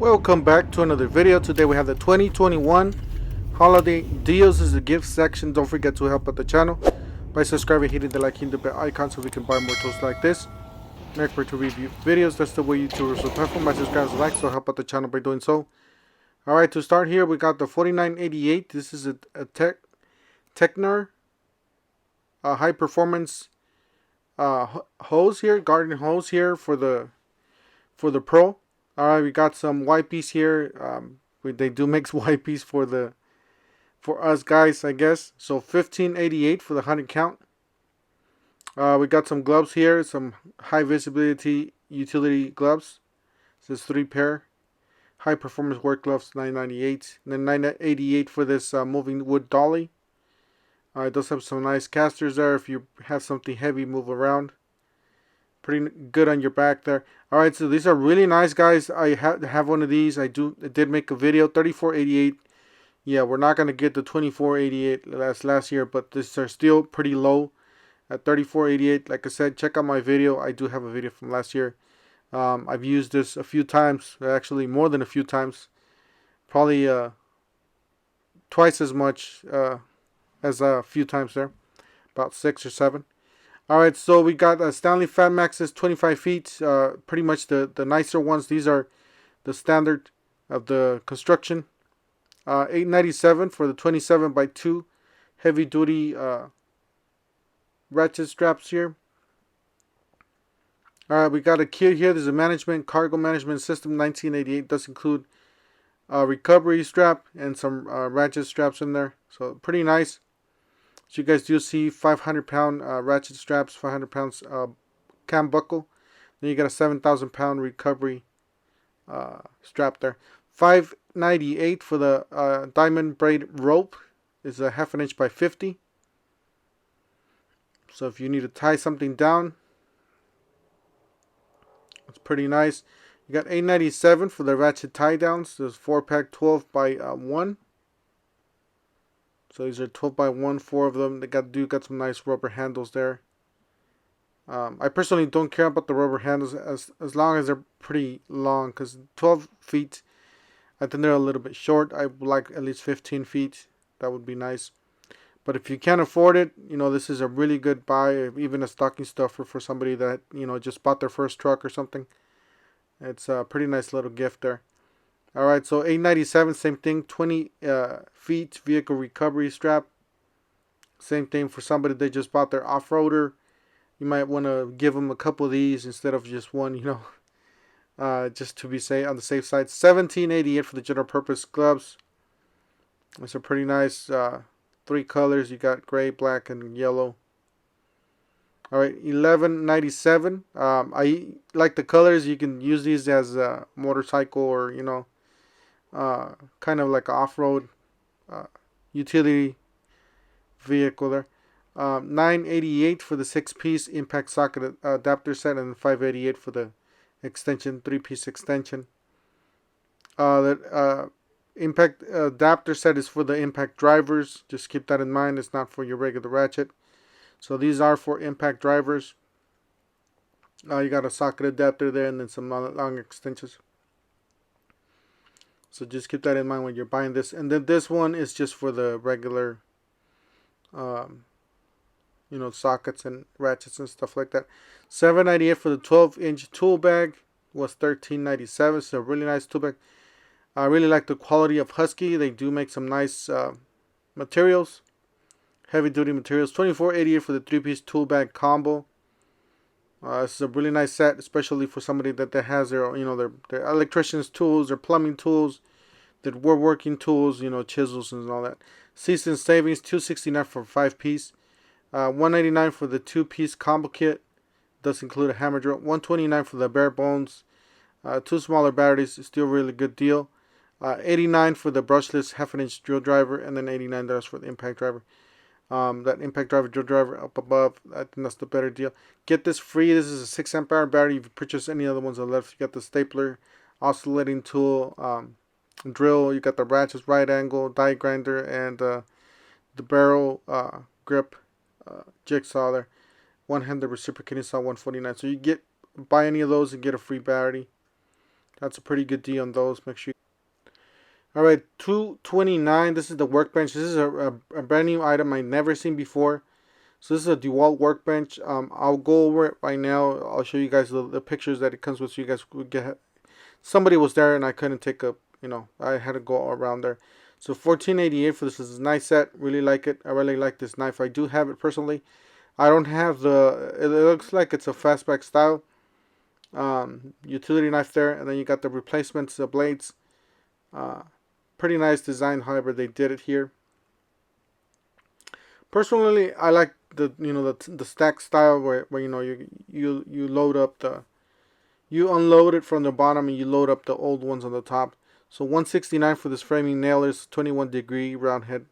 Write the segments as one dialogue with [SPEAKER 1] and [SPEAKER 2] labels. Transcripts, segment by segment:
[SPEAKER 1] Welcome back to another video. Today we have the 2021 holiday deals. This is the gift section. Don't forget to help out the channel by subscribing, hitting the like, hitting the bell icon so we can buy more tools like this. An expert to review videos. That's the way YouTubers will platform. My subscribers like, so help out the channel by doing so. Alright, to start here we got the 4988. This is a Technar high performance hose here, garden hose here for the Pro. Alright, we got some wipes here. They do make wipes for us guys, I guess. So 1588 for the 100 count. We got some gloves here, some high visibility utility gloves. This is 3 pair. High performance work gloves, 998. And then 988 for this moving wood dolly. It does have some nice casters there if you have something heavy move around. Pretty good on your back there. Alright, so these are really nice, guys. I have one of these. I did make a video. 3488. Yeah, we're not going to get the 2488 last year, but these are still pretty low at 3488. Like I said, check out my video. I do have a video from last year. I've used this a few times, actually more than a few times. Probably twice as much as a few times there. About 6 or 7. Alright, so we got Stanley Fat Maxes 25 feet. Pretty much the nicer ones. These are the standard of the construction. $8.97 for the 27x2 heavy duty ratchet straps here. Alright, we got a kit here. There's a cargo management system. 1988 does include a recovery strap and some ratchet straps in there. So pretty nice. So you guys do see 500-pound ratchet straps, 500 pounds cam buckle. Then you got a 7,000-pound recovery strap there. $5.98 for the diamond braid rope. Is a 1/2 inch by 50. So if you need to tie something down, it's pretty nice. You got $8.97 for the Ratchet Tie Downs. There's 4-pack 12 by 1. So these are 12 by 1, 4 of them. They got some nice rubber handles there. I personally don't care about the rubber handles as long as they're pretty long, because 12 feet, I think they're a little bit short. I would like at least 15 feet. That would be nice. But if you can't afford it, this is a really good buy, even a stocking stuffer for somebody that, just bought their first truck or something. It's a pretty nice little gift there. Alright, so $8.97, same thing, 20 feet vehicle recovery strap. Same thing for somebody that just bought their off-roader. You might want to give them a couple of these instead of just one, just to be safe on the safe side. $17.88 for the general purpose gloves. It's a pretty nice 3 colors. You got gray, black, and yellow. Alright, $11.97. I like the colors. You can use these as a motorcycle or, kind of like an off-road utility vehicle there. $9.88 for the 6-piece impact socket adapter set, and $5.88 for the extension, 3-piece extension. That impact adapter set is for the impact drivers. Just keep that in mind. It's not for your regular ratchet. So these are for impact drivers. You got a socket adapter there, and then some long extensions. So just keep that in mind when you're buying this. And then this one is just for the regular, sockets and ratchets and stuff like that. $7.98 for the 12-inch tool bag. Was $13.97. So a really nice tool bag. I really like the quality of Husky. They do make some nice materials. Heavy duty materials. $24.88 for the 3-piece tool bag combo. This is a really nice set, especially for somebody that has their their electrician's tools, their plumbing tools, their woodworking tools, chisels and all that. Season savings, $2.69 for 5-piece. $1.99 for the 2-piece combo kit. Does include a hammer drill. $1.29 for the bare bones. 2 smaller batteries. Still really good deal. $89 for the brushless 1/2 inch drill driver, and then $89 for the impact driver. That impact driver, drill driver up above, I think that's the better deal. Get this free. This is a 6 amp hour battery. If you purchase any other ones on the left, you got the stapler, oscillating tool, drill. You got the ratchets, right angle, die grinder, and the barrel grip jigsaw there. One-handed reciprocating saw, $149. So you buy any of those and get a free battery. That's a pretty good deal on those. Make sure. All right, $229. This is the workbench. This is a brand new item I never seen before. So this is a Dewalt Workbench. I'll go over it right now. I'll show you guys the pictures that it comes with, so you guys would get. Somebody was there and I couldn't take a. I had to go around there. So $14.88 for this. This is a nice set. Really like it. I really like this knife. I do have it personally. I don't have the. It looks like it's a fastback style utility knife there, and then you got the replacements, the blades. Pretty nice design. However, they did it here. Personally, I like the stack style where you load up you unload it from the bottom and you load up the old ones on the top. So $169 for this framing nailers, 21-degree round head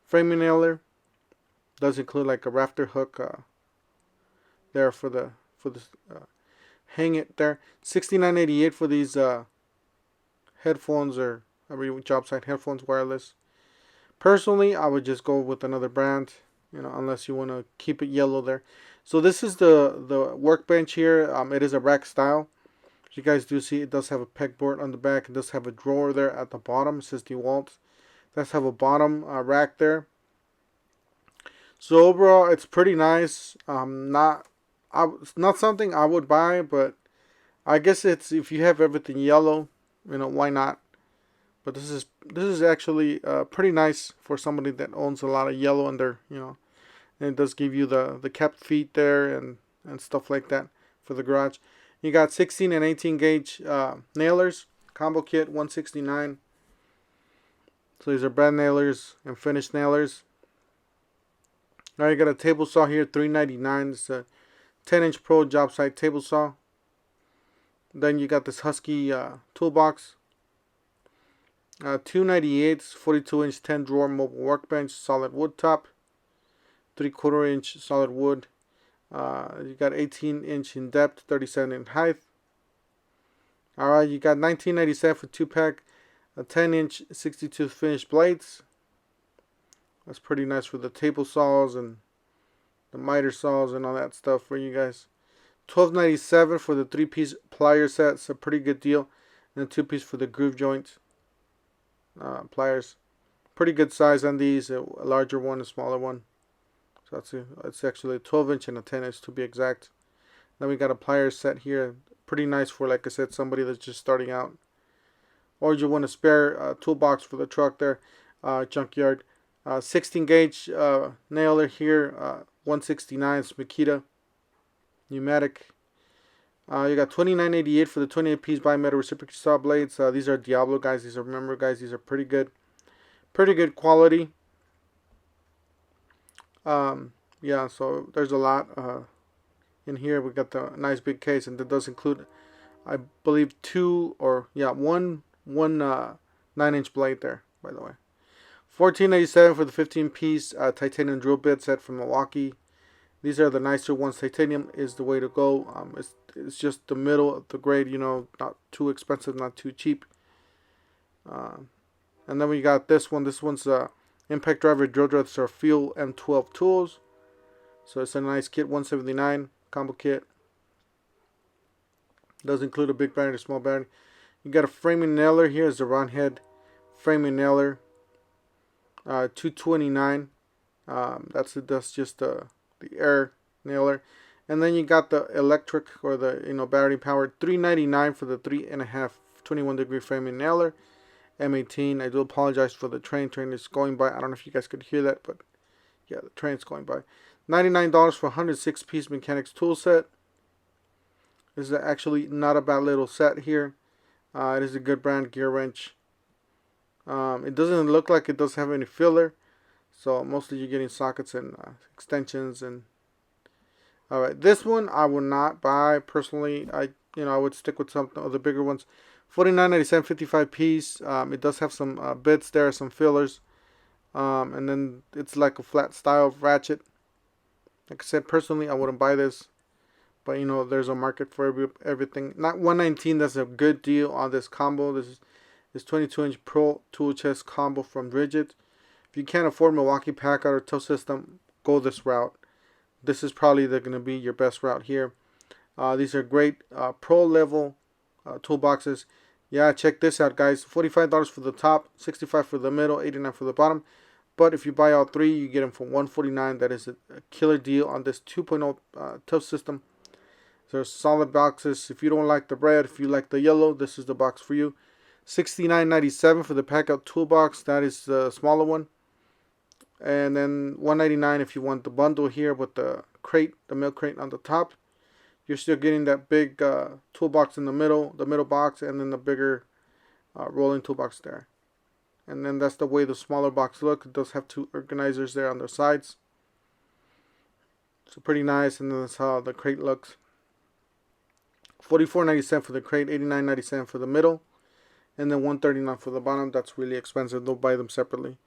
[SPEAKER 1] framing nailer. Does include like a rafter hook there for the hang it there. $69.88 for these headphones, or job site headphones, wireless. Personally, I would just go with another brand, unless you want to keep it yellow there. So this is the workbench here. It is a rack style. As you guys do see, it does have a pegboard on the back. It does have a drawer there at the bottom. It says Dewalt. It does have a bottom rack there. So overall, it's pretty nice. Not something I would buy, but I guess it's, if you have everything yellow, why not? But this is actually pretty nice for somebody that owns a lot of yellow in their, and it does give you the kept feet there and stuff like that for the garage. You got 16 and 18 gauge nailers, combo kit, $169. So these are brand nailers and finished nailers. Now you got a table saw here, $3.99. It's a 10-inch pro job site table saw. Then you got this Husky toolbox. $2.98, 42-inch 10-drawer mobile workbench, solid wood top, 3/4-inch solid wood. You got 18-inch in depth, 37 in height. Alright, you got $19.97 for 2-pack, a 10-inch 62 finished blades. That's pretty nice for the table saws and the miter saws and all that stuff for you guys. $12.97 for the 3-piece plier set. It's a pretty good deal. And a 2-piece for the groove joint pliers. Pretty good size on these. A larger one, a smaller one. So it's actually a 12-inch and a 10-inch to be exact. Then we got a pliers set here. Pretty nice for, like I said, somebody that's just starting out. Or you want a spare toolbox for the truck there, junkyard. 16 gauge nailer here, $169. It's Makita pneumatic. You got $29.88 for the 28-piece bimetal reciprocal saw blades. These are Diablo guys. These are, remember guys, these are pretty good quality. Yeah, so there's a lot in here. We got the nice big case, and that does include, I believe, one 9-inch blade there, by the way. $14.87 for the 15-piece titanium drill bit set from Milwaukee. These are the nicer ones. Titanium is the way to go. It's just the middle of the grade, not too expensive, not too cheap. And then we got this one. This one's impact driver drill dress are Fuel M12 tools. So it's a nice kit, $179 combo kit. Does include a big battery, a small battery. You got a framing nailer here. Is a round head framing nailer. $229. That's just the air nailer. And then you got the electric, or the battery powered, $3.99 for the 3.5 21-degree framing nailer. M18. I do apologize for the train is going by. I don't know if you guys could hear that, but yeah, the train's going by. $99 for 106-piece mechanics tool set. This is actually not a bad little set here. It is a good brand, gear wrench. It doesn't look like it does have any filler, so mostly you're getting sockets and extensions. And alright, this one I would not buy personally. I would stick with some of the bigger ones. $49.97, 55-piece. It does have some bits there, some fillers, and then it's like a flat style of ratchet. Like I said, personally I wouldn't buy this, but there's a market for everything. Not $119. That's a good deal on this combo. This is 22-inch Pro tool chest combo from Ridgid. If you can't afford Milwaukee Pack Out or Tow System, go this route. This is probably going to be your best route here. These are great pro level toolboxes. Yeah, check this out, guys. $45 for the top, $65 for the middle, $89 for the bottom. But if you buy all three, you get them for $149. That is a killer deal on this 2.0 tough system. There's solid boxes. If you don't like the red, if you like the yellow, this is the box for you. $69.97 for the pack out toolbox. That is the smaller one. And then $199 if you want the bundle here with the crate, the milk crate on the top. You're still getting that big toolbox in the middle box, and then the bigger rolling toolbox there. And then that's the way the smaller box looks. It does have two organizers there on the sides. So pretty nice, and then that's how the crate looks. $44.97 for the crate, $89.97 for the middle, and then $139 for the bottom. That's really expensive. Don't buy them separately.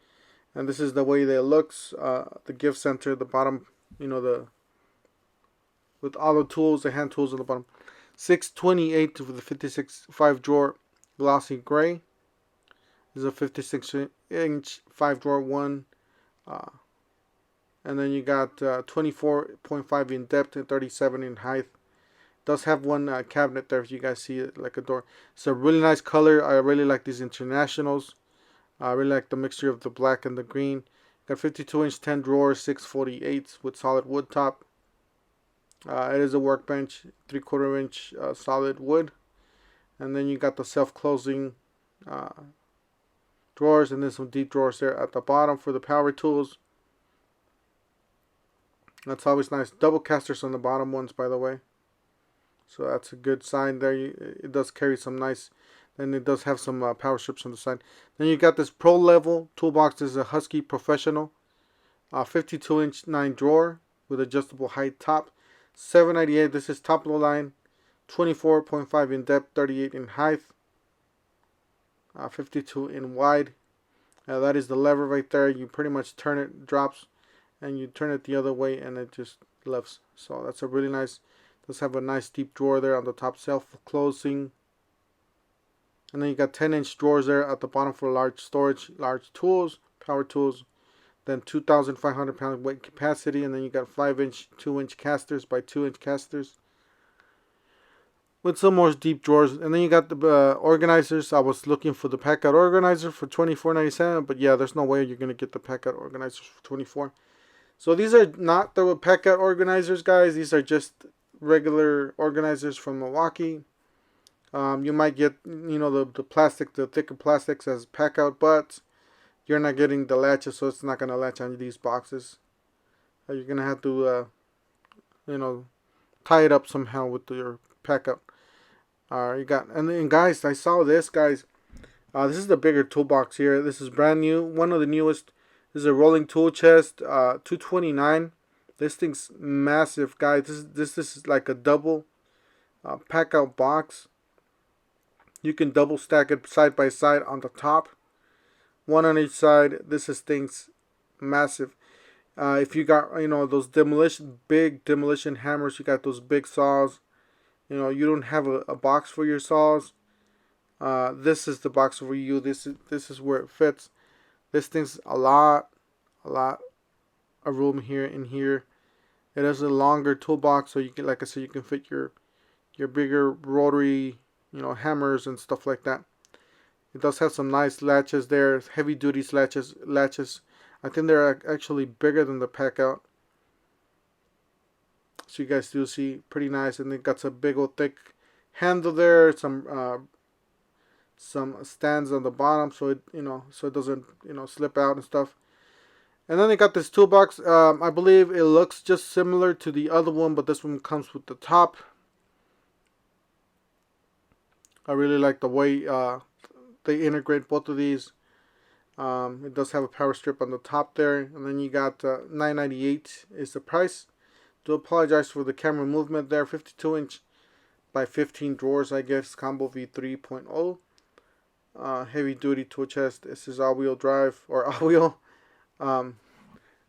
[SPEAKER 1] And this is the way they looks. The gift center, the bottom, you know, with all the tools, the hand tools on the bottom. $628 for the 56 5-drawer glossy gray. This is a 56-inch 5-drawer one. And then you got 24.5 in depth and 37 in height. Does have one cabinet there if you guys see it, like a door. It's a really nice color. I really like these internationals. I really like the mixture of the black and the green. Got 52-inch 10 drawers, 648 with solid wood top. It is a workbench, 3/4 inch solid wood. And then you got the self-closing drawers, and then some deep drawers there at the bottom for the power tools. That's always nice. Double casters on the bottom ones, by the way. So that's a good sign there. It does carry some nice, and it does have some power strips on the side. Then you got this pro level toolbox. This is a Husky Professional, 52-inch 9 drawer with adjustable height top. $7.98. This is top low line, 24.5 in depth, 38 in height, 52 in wide. That is the lever right there. You pretty much turn it, drops, and you turn it the other way, and it just lifts. So that's a really nice. Does have a nice deep drawer there on the top, self-closing. And then you got 10-inch drawers there at the bottom for large storage, large tools, power tools. Then 2,500 pound weight capacity, and then you got 5-inch, 2-inch casters by 2-inch casters with some more deep drawers. And then you got the organizers. I was looking for the pack out organizer for $24.97, but yeah, there's no way you're gonna get the pack out organizers for $24. So these are not the pack out organizers, guys. These are just regular organizers from Milwaukee. You might get, you know, the plastic, the thicker plastics as pack out, but you're not getting the latches, so it's not going to latch on these boxes. You're going to have to, you know, tie it up somehow with your pack out. You got, and then guys, I saw this, guys. This is the bigger toolbox here. This is brand new, one of the newest. This is a rolling tool chest, $229. This thing's massive, guys. This is like a double pack out box. You can double stack it side by side on the top, one on each side. This is things massive. If you got, you know, those big demolition hammers, you got those big saws. You know, you don't have a box for your saws. This is the box for you. This is where it fits. This thing's a lot of room here in here. It has a longer toolbox, so you can, like I said, you can fit your bigger rotary, you know, hammers and stuff like that. It does have some nice latches there, heavy duty latches. I think they're actually bigger than the pack out. So you guys do see, pretty nice, and it got some big old thick handle there, some stands on the bottom, so it, you know, so it doesn't, you know, slip out and stuff. And then they got this toolbox. I believe it looks just similar to the other one, but this one comes with the top. I really like the way they integrate both of these. It does have a power strip on the top there, and then you got $9.98 is the price. Do apologize for the camera movement there. 52-inch by 15 drawers, I guess. Combo V 3.0. Heavy duty tool chest. This is all-wheel drive or all-wheel.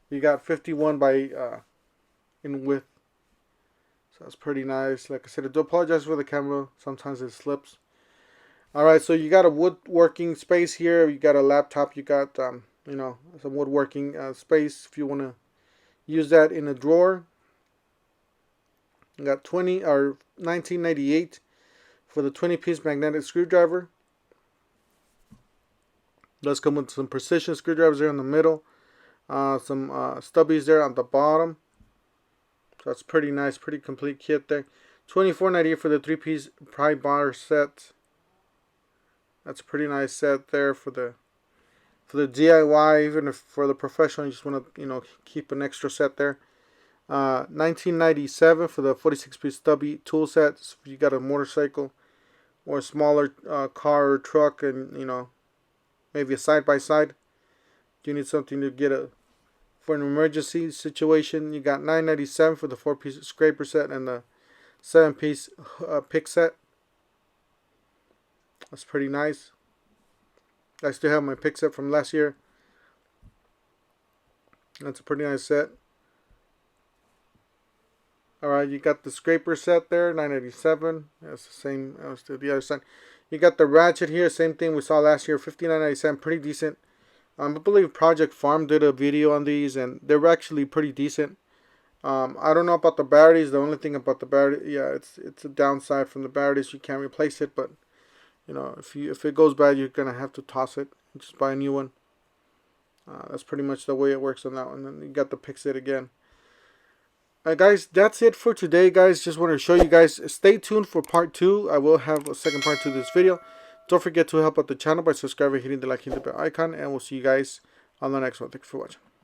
[SPEAKER 1] You got 51 by in width, so that's pretty nice. Like I said, I do apologize for the camera. Sometimes it slips. Alright, so you got a woodworking space here. You got a laptop. You got you know, some woodworking space if you want to use that in a drawer. You got $19.98 for the 20-piece magnetic screwdriver. Does come with some precision screwdrivers there in the middle, some stubbies there on the bottom. So that's pretty nice, pretty complete kit there. $24.98 for the 3-piece pry bar set. That's a pretty nice set there for the DIY. Even if for the professional, you just want to keep an extra set there. $19.97 for the 46-piece stubby tool set. So if you got a motorcycle or a smaller car or truck, and maybe a side-by-side, you need something to get for an emergency situation. You got $9.97 for the 4-piece scraper set and the 7-piece pick set. That's pretty nice. I still have my pick set from last year. That's a pretty nice set. Alright, you got the scraper set there, $9.97. That's the same as to the other side. You got the ratchet here, same thing we saw last year, $59.97, pretty decent. I believe Project Farm did a video on these, and they were actually pretty decent. I don't know about the batteries. The only thing about the battery, yeah, it's a downside from the batteries. You can't replace it, but if it goes bad, you're gonna have to toss it and just buy a new one. That's pretty much the way it works on that one. And you got the pick set again. Guys, that's it for today, guys. Just wanted to show you guys. Stay tuned for part 2. I will have a second part to this video. Don't forget to help out the channel by subscribing, hitting the like, hitting the bell icon, and we'll see you guys on the next one. Thank you for watching.